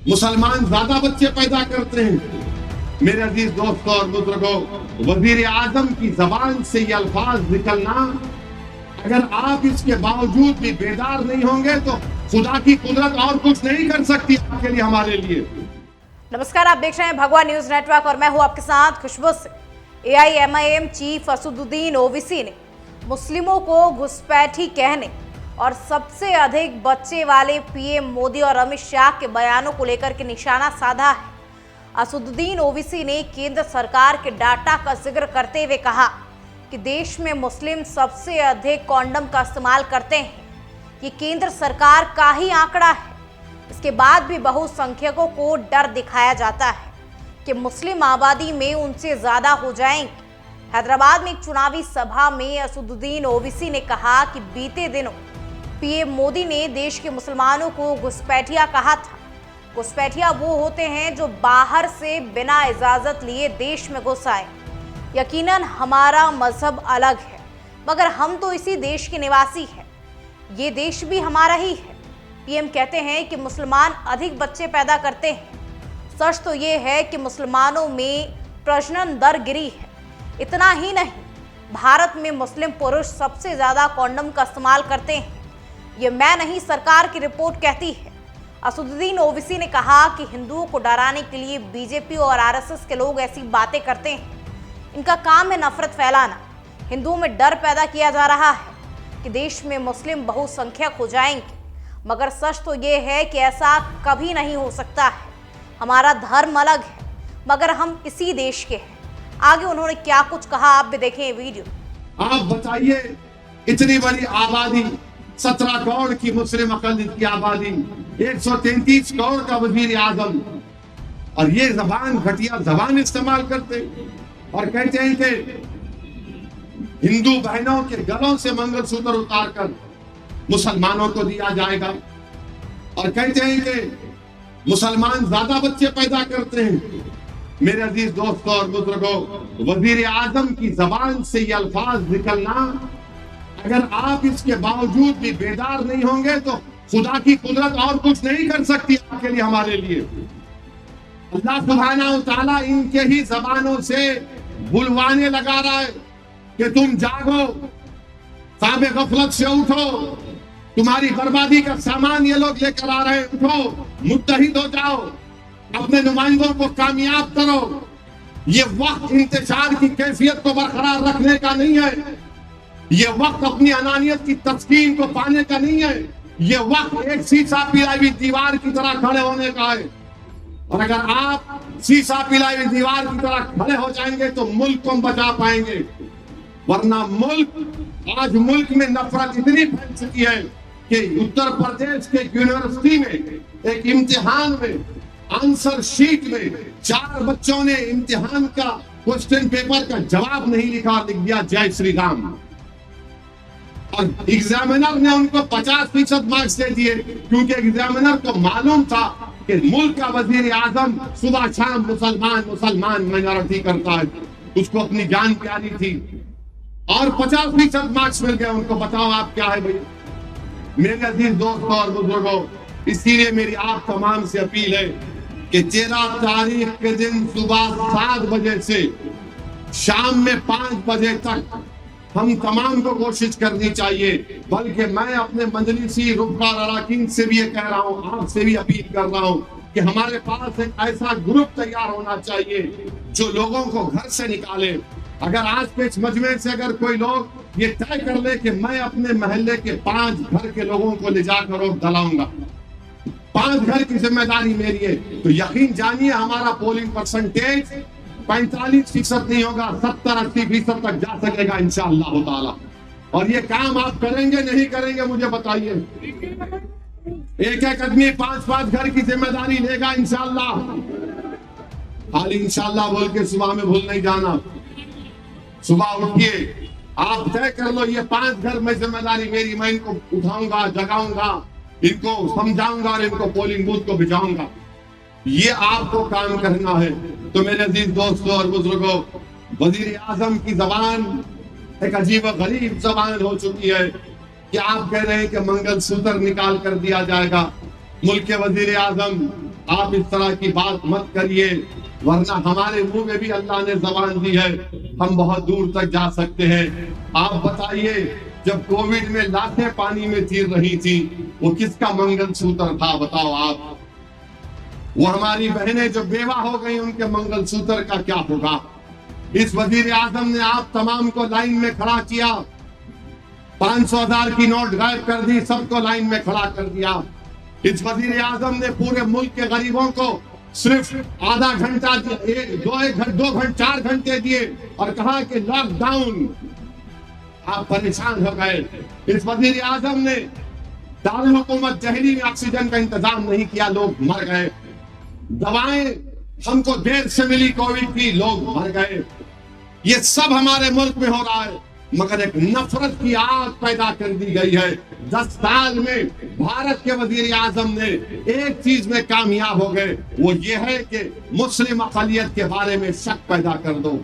मुसलमान ज्यादा बच्चे पैदा करते हैं। मेरे अजीज दोस्तों और बुजुर्गों, वजीर आजम की जबान से ये अल्फाज निकलना, अगर आप इसके बावजूद भी बेदार नहीं होंगे तो खुदा की कुदरत और कुछ नहीं कर सकती आपके लिए, हमारे लिए। नमस्कार, आप देख रहे हैं भगवा न्यूज नेटवर्क और मैं हूं आपके साथ खुशबू से। AIMIM चीफ असदुद्दीन ओवैसी ने मुस्लिमों को घुसपैठी कहने और सबसे अधिक बच्चे वाले PM मोदी और अमित शाह के बयानों को लेकर के निशाना साधा है। असदुद्दीन ओवैसी ने केंद्र सरकार के डाटा का जिक्र करते हुए कहा कि देश में मुस्लिम सबसे अधिक कॉन्डम का इस्तेमाल करते हैं। ये केंद्र सरकार का ही आंकड़ा है। इसके बाद भी बहुसंख्यकों को डर दिखाया जाता है कि मुस्लिम आबादी में उनसे ज्यादा हो जाएंगे। हैदराबाद में एक चुनावी सभा में असदुद्दीन ओवैसी ने कहा कि बीते दिनों PM मोदी ने देश के मुसलमानों को घुसपैठिया कहा था। घुसपैठिया वो होते हैं जो बाहर से बिना इजाजत लिए देश में घुस आए। यकीनन हमारा मजहब अलग है, मगर हम तो इसी देश के निवासी हैं। ये देश भी हमारा ही है। PM कहते हैं कि मुसलमान अधिक बच्चे पैदा करते हैं। सच तो ये है कि मुसलमानों में प्रजनन दर गिरी है। इतना ही नहीं, भारत में मुस्लिम पुरुष सबसे ज्यादा कॉन्डम का इस्तेमाल करते हैं। ये मैं नहीं, सरकार की रिपोर्ट कहती है। असदुद्दीन ओवैसी ने कहा कि हिंदुओं को डराने के लिए BJP और RSS के लोग ऐसी बातें करते हैं। इनका काम है नफरत फैलाना। हिंदुओं में डर पैदा किया जा रहा है कि देश में मुस्लिम बहुसंख्यक हो जाएंगे, मगर सच तो ये है कि ऐसा कभी नहीं हो सकता है। हमारा धर्म अलग है, मगर हम इसी देश के हैं। आगे उन्होंने क्या कुछ कहा, आप भी देखें ये वीडियो। आप बताइए, इतनी बड़ी आबादी, 17 करोड़ की मुस्लिम अक़लियत की आबादी, 133 करोड़ का वजीर आजम, और ये जबान, घटिया जबान इस्तेमाल करते और कहते हैं कि हिंदू बहनों के गलों से मंगलसूत्र उतारकर मुसलमानों को दिया जाएगा, और कहते हैं कि मुसलमान ज्यादा बच्चे पैदा करते हैं। मेरे अजीज दोस्तों और बुजुर्गों, वजीर आजम की जबान से ये अल्फाज निकलना, अगर आप इसके बावजूद भी बेदार नहीं होंगे तो खुदा की कुदरत और कुछ नहीं कर सकती आपके लिए, हमारे लिए। अल्लाह सुब्हानहू व तआला इनके ही जबानों से बुलवाने लगा रहा है कि तुम जागो, ख्वाब गफलत से उठो, तुम्हारी बर्बादी का सामान ये लोग लेकर आ रहे हैं, उठो, मुत्तहिद हो जाओ, अपने नुमाइंदों को कामयाब करो। ये वक्त इंतजार की कैफियत को बरकरार रखने का नहीं है। ये वक्त अपनी अनानियत की तस्कीन को पाने का नहीं है। ये वक्त एक शीशा पिलाई हुई दीवार की तरह खड़े होने का है, और अगर आप शीशा पिलाई हुई दीवार की तरह खड़े हो जाएंगे तो मुल्क को बचा पाएंगे। वरना आज मुल्क में नफरत इतनी फैल चुकी है कि उत्तर प्रदेश के यूनिवर्सिटी में एक इम्तिहान में, आंसर शीट में 4 बच्चों ने इम्तिहान का क्वेश्चन पेपर का जवाब नहीं लिख दिया जय श्री राम, और एग्जामिनर ने उनको 50% मार्क्स दे दिए, क्योंकि एग्जामिनर को मालूम था कि मुल्क का वजीर आजम सुबह शाम मुसलमान माइनॉरिटी करता है, उसको अपनी जान प्यारी थी, और 50% मार्क्स मिल गए उनको। बताओ आप क्या है भाई। मेरे अजीज दोस्तों और बुजुर्गों, इसीलिए मेरी आप तमाम से अपील है कि 13 तारीख के दिन सुबह 7 बजे से शाम में 5 बजे तक हम तमाम को कोशिश करनी चाहिए, बल्कि मैं अपने मजलिसी रुकबार अराकीन से भी ये कह रहा हूँ, आपसे भी अपील कर रहा हूँ कि हमारे पास एक ऐसा ग्रुप तैयार होना चाहिए जो लोगों को घर से निकाले। अगर आज के इस मजमे से अगर कोई लोग ये तय कर ले कि मैं अपने मोहल्ले के 5 घर के लोगों को ले जाकर और दलाऊंगा, 5 घर की जिम्मेदारी मेरी है, तो यकीन जानिए हमारा पोलिंग परसेंटेज 45% नहीं होगा, 70-80% तक जा सकेगा इंशाअल्लाह ताला। और ये काम आप करेंगे नहीं करेंगे मुझे बताइए। एक आदमी 5-5 घर की जिम्मेदारी लेगा इंशाअल्लाह। खाली इंशाअल्लाह बोल के सुबह में भूल नहीं जाना। सुबह उठिए, आप तय कर लो ये 5 घर में जिम्मेदारी मेरी, मैं इनको उठाऊंगा, जगाऊंगा, इनको समझाऊंगा और इनको पोलिंग बूथ को भिजाऊंगा। ये आपको काम करना है। तो मेरे अजीज दोस्तों और बुजुर्गों, वजीर आजम की जबान एक अजीब व गरीब जबान हो चुकी है कि आप कह रहे हैं कि मंगलसूत्र निकाल कर दिया जाएगा। मुल्क के वजीर आजम आप इस तरह की बात मत करिए, वरना हमारे मुंह में भी अल्लाह ने जबान दी है, हम बहुत दूर तक जा सकते हैं। आप बताइए, जब कोविड में लाशें पानी में तैर रही थी, वो किसका मंगलसूत्र था? बताओ आप। वो हमारी बहनें जो बेवा हो गई, उनके मंगलसूत्र का क्या होगा? इस वजीर आजम ने आप तमाम को लाइन में खड़ा किया, 500,000 की नोट गायब कर दी, सबको लाइन में खड़ा कर दिया। इस वजीर आजम ने पूरे मुल्क के गरीबों को सिर्फ आधा घंटा, 4 घंटे दिए और कहा कि लॉकडाउन। आप परेशान हो गए। इस वजीर आजम ने दारुल हुकूमत जहरी में ऑक्सीजन का इंतजाम नहीं किया, लोग मर गए। दवाएं हमको देर से मिली कोविड की, लोग मर गए। ये सब हमारे मुल्क में हो रहा है, मगर एक नफरत की आग पैदा कर दी गई है। 10 साल में भारत के वजीर आजम ने एक चीज में कामयाब हो गए, वो ये है कि मुस्लिम अक़लियत के बारे में शक पैदा कर दो।